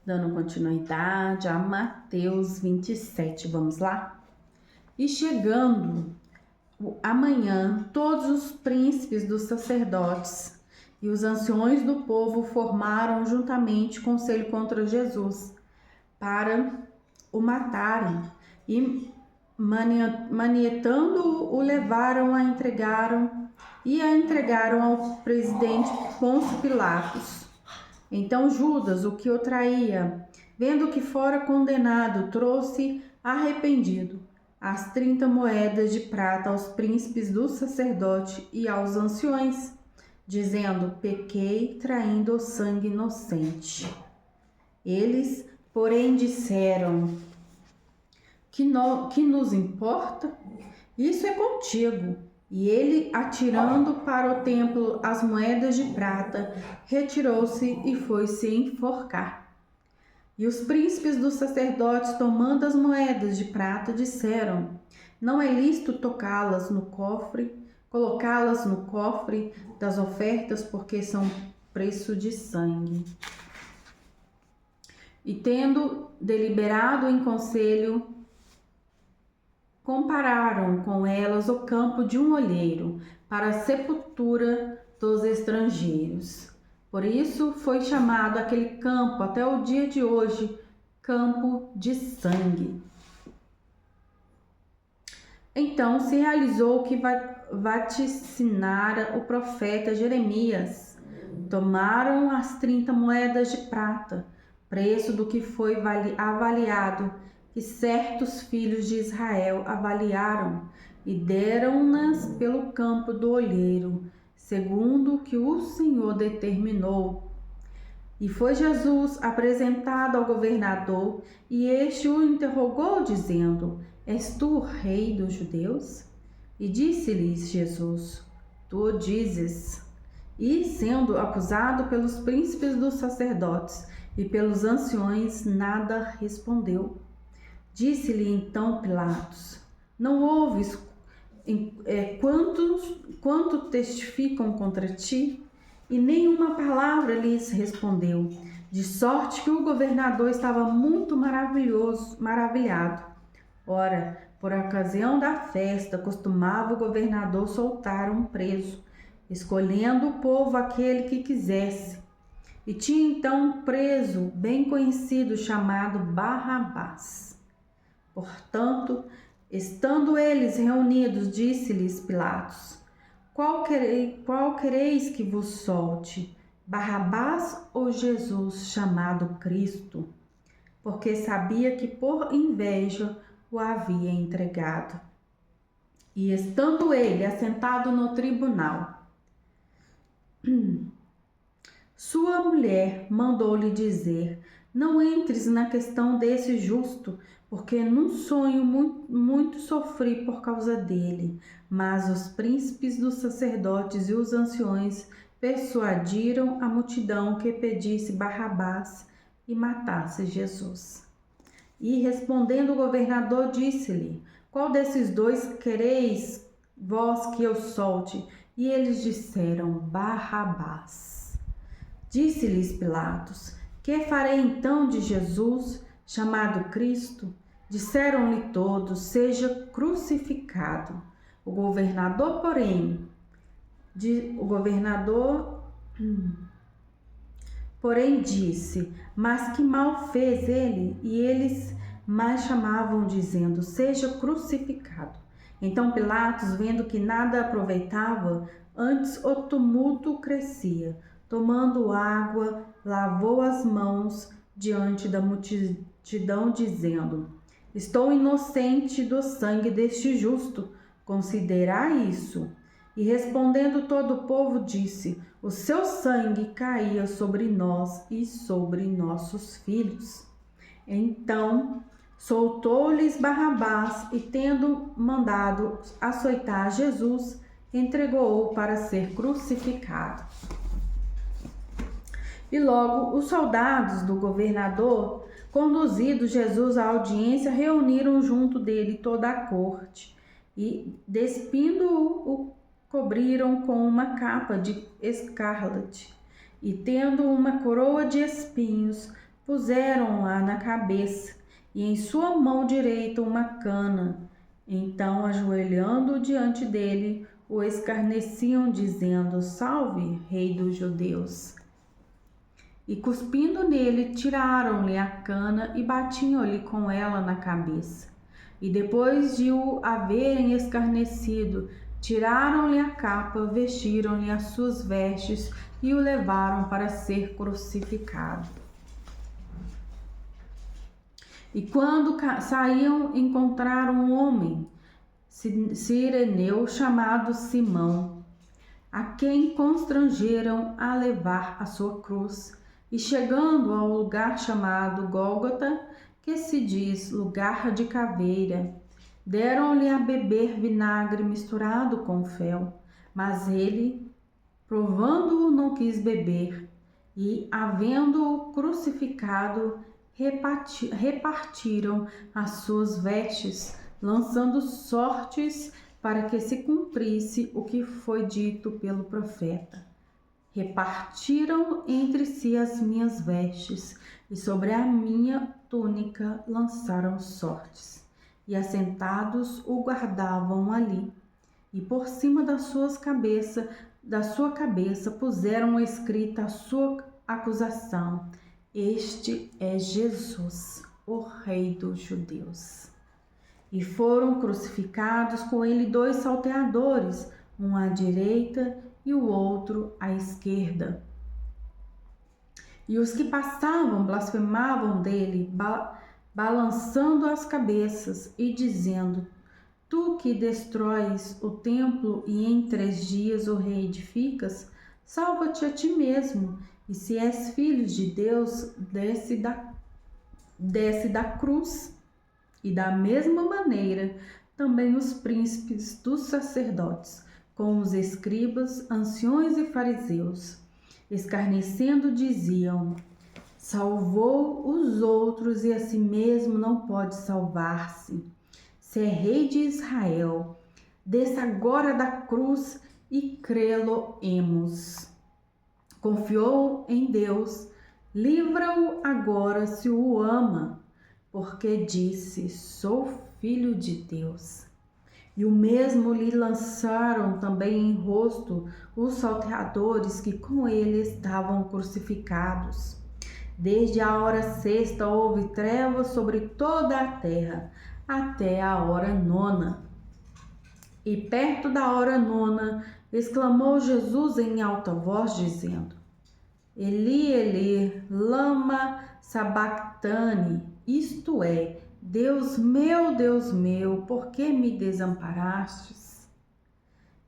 Dando continuidade a Mateus 27, vamos lá? E chegando amanhã, todos os príncipes dos sacerdotes e os anciões do povo formaram juntamente conselho contra Jesus para o matarem e manietando-o, o levaram a entregaram ao presidente Pôncio Pilatos. Então Judas, o que o traía, vendo que fora condenado, trouxe arrependido as 30 moedas de prata aos príncipes do sacerdote e aos anciões, dizendo: pequei traindo o sangue inocente. Eles, porém, disseram: que nos importa? Isso é contigo. E ele, atirando para o templo as moedas de prata, retirou-se e foi se enforcar. E os príncipes dos sacerdotes, tomando as moedas de prata, disseram: não é lícito colocá-las no cofre das ofertas, porque são preço de sangue. E tendo deliberado em conselho, compararam com elas o campo de um olheiro para a sepultura dos estrangeiros. Por isso foi chamado aquele campo até o dia de hoje campo de sangue. Então se realizou o que vaticinara o profeta Jeremias. Tomaram as 30 moedas de prata, preço do que foi avaliado, que certos filhos de Israel avaliaram, e deram-nas pelo campo do olheiro, segundo o que o Senhor determinou. E foi Jesus apresentado ao governador, e este o interrogou, dizendo: és tu o rei dos judeus? E disse-lhes Jesus: tu o dizes. E, sendo acusado pelos príncipes dos sacerdotes e pelos anciões, nada respondeu. Disse-lhe então Pilatos: não ouves quanto testificam contra ti? E nenhuma palavra lhes respondeu, de sorte que o governador estava muito maravilhado. Ora, por ocasião da festa, costumava o governador soltar um preso, escolhendo o povo aquele que quisesse. E tinha então um preso bem conhecido chamado Barrabás. Portanto, estando eles reunidos, disse-lhes Pilatos: qual quereis que vos solte, Barrabás ou Jesus, chamado Cristo? Porque sabia que por inveja o havia entregado. E estando ele assentado no tribunal, sua mulher mandou-lhe dizer: não entres na questão desse justo, porque num sonho muito sofri por causa dele. Mas os príncipes dos sacerdotes e os anciões persuadiram a multidão que pedisse Barrabás e matasse Jesus. E respondendo o governador, disse-lhe: qual desses dois quereis vós que eu solte? E eles disseram: Barrabás. Disse-lhes Pilatos: que farei então de Jesus, chamado Cristo? Disseram-lhe todos: seja crucificado. O governador, porém disse: mas que mal fez ele? E eles mais chamavam, dizendo: seja crucificado. Então Pilatos, vendo que nada aproveitava, antes o tumulto crescia, tomando água, lavou as mãos diante da multidão, dizendo: estou inocente do sangue deste justo, considerai isso. E respondendo todo o povo, disse: o seu sangue caia sobre nós e sobre nossos filhos. Então soltou-lhes Barrabás e, tendo mandado açoitar Jesus, entregou-o para ser crucificado. E logo os soldados do governador, conduzido Jesus à audiência, reuniram junto dele toda a corte e, despindo-o, o cobriram com uma capa de escarlate e, tendo uma coroa de espinhos, puseram-a na cabeça e em sua mão direita uma cana. Então, ajoelhando diante dele, o escarneciam, dizendo: Salve, Rei dos Judeus! E cuspindo nele, tiraram-lhe a cana e batiam-lhe com ela na cabeça. E depois de o haverem escarnecido, tiraram-lhe a capa, vestiram-lhe as suas vestes e o levaram para ser crucificado. E quando saíam, encontraram um homem, cireneu, chamado Simão, a quem constrangeram a levar a sua cruz. E chegando ao lugar chamado Gólgota, que se diz lugar de caveira, deram-lhe a beber vinagre misturado com fel, mas ele, provando-o, não quis beber. E, havendo-o crucificado, repartiram as suas vestes, lançando sortes para que se cumprisse o que foi dito pelo profeta. Repartiram entre si as minhas vestes, e sobre a minha túnica lançaram sortes. E assentados o guardavam ali, e por cima da sua cabeça puseram escrita a sua acusação: Este é Jesus, o Rei dos Judeus. E foram crucificados com ele 2 salteadores, um à direita e o outro à esquerda. E os que passavam blasfemavam dele, balançando as cabeças e dizendo: Tu que destróis o templo e em 3 dias o reedificas, salva-te a ti mesmo, e se és filho de Deus, desce da cruz. E da mesma maneira, também os príncipes dos sacerdotes, com os escribas, anciões e fariseus, escarnecendo, diziam: Salvou os outros e a si mesmo não pode salvar-se. Se é rei de Israel, desça agora da cruz e crê-lo-emos. Confiou em Deus, livra-o agora se o ama, porque disse: Sou filho de Deus. E o mesmo lhe lançaram também em rosto os salteadores que com ele estavam crucificados. Desde a hora 6ª houve trevas sobre toda a terra, até a hora 9ª. E perto da hora 9ª, exclamou Jesus em alta voz, dizendo: Eli, Eli, lama sabactani, isto é, Deus meu, por que me desamparastes?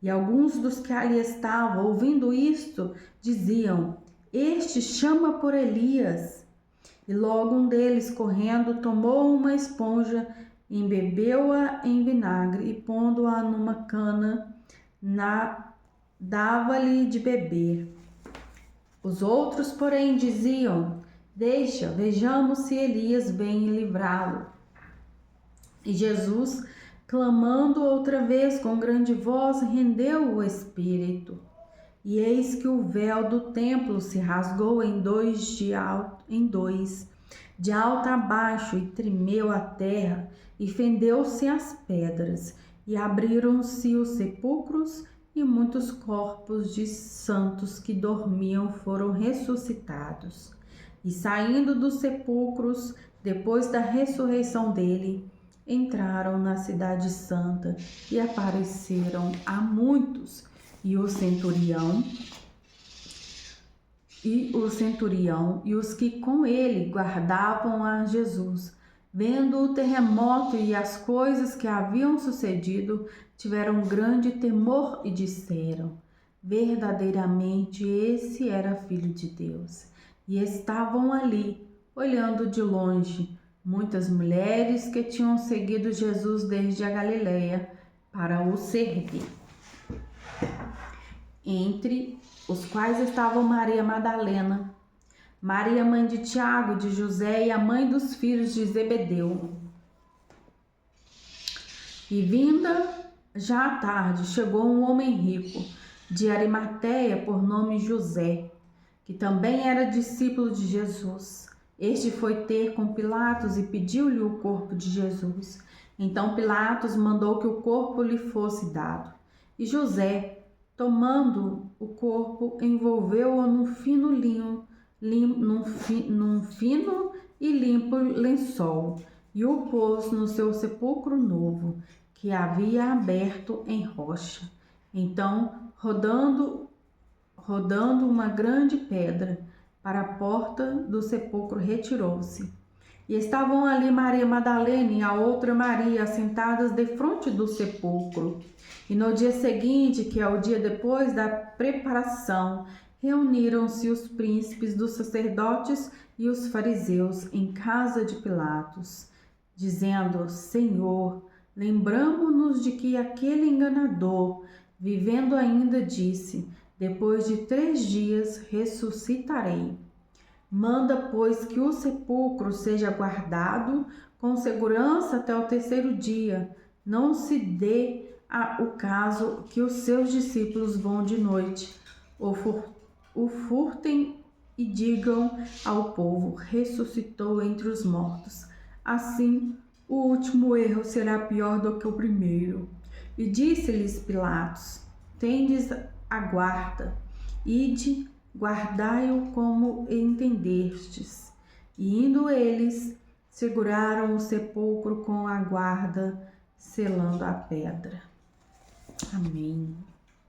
E alguns dos que ali estavam, ouvindo isto, diziam: Este chama por Elias. E logo um deles, correndo, tomou uma esponja, embebeu-a em vinagre e, pondo-a numa cana, dava-lhe de beber. Os outros, porém, diziam: Deixa, vejamos se Elias vem livrá-lo. E Jesus, clamando outra vez com grande voz, rendeu o espírito. E eis que o véu do templo se rasgou em dois, de alto a baixo, e tremeu a terra, e fendeu-se as pedras, e abriram-se os sepulcros, e muitos corpos de santos que dormiam foram ressuscitados. E saindo dos sepulcros, depois da ressurreição dele, entraram na cidade santa e apareceram a muitos. E o centurião e os que com ele guardavam a Jesus, vendo o terremoto e as coisas que haviam sucedido, tiveram grande temor e disseram: verdadeiramente esse era filho de Deus. E estavam ali, olhando de longe, muitas mulheres que tinham seguido Jesus desde a Galileia para o servir. Entre os quais estavam Maria Madalena, Maria mãe de Tiago, de José e a mãe dos filhos de Zebedeu. E vinda já à tarde, chegou um homem rico, de Arimateia, por nome José, que também era discípulo de Jesus. Este foi ter com Pilatos e pediu-lhe o corpo de Jesus. Então Pilatos mandou que o corpo lhe fosse dado. E José, tomando o corpo, envolveu-o num fino e limpo lençol, e o pôs no seu sepulcro novo, que havia aberto em rocha. Então, rodando uma grande pedra para a porta do sepulcro, retirou-se. E estavam ali Maria Madalena e a outra Maria assentadas defronte do sepulcro. E no dia seguinte, que é o dia depois da preparação, reuniram-se os príncipes dos sacerdotes e os fariseus em casa de Pilatos, dizendo: Senhor, lembramo-nos de que aquele enganador, vivendo ainda, disse: depois de 3 dias ressuscitarei. Manda, pois, que o sepulcro seja guardado com segurança até o 3º dia. Não se dê o caso que os seus discípulos vão de noite, o furtem e digam ao povo: ressuscitou entre os mortos. Assim, o último erro será pior do que o primeiro. E disse-lhes Pilatos: tendes a guarda, ide, guardai-o como entendestes. E indo eles, seguraram o sepulcro com a guarda, selando a pedra. Amém.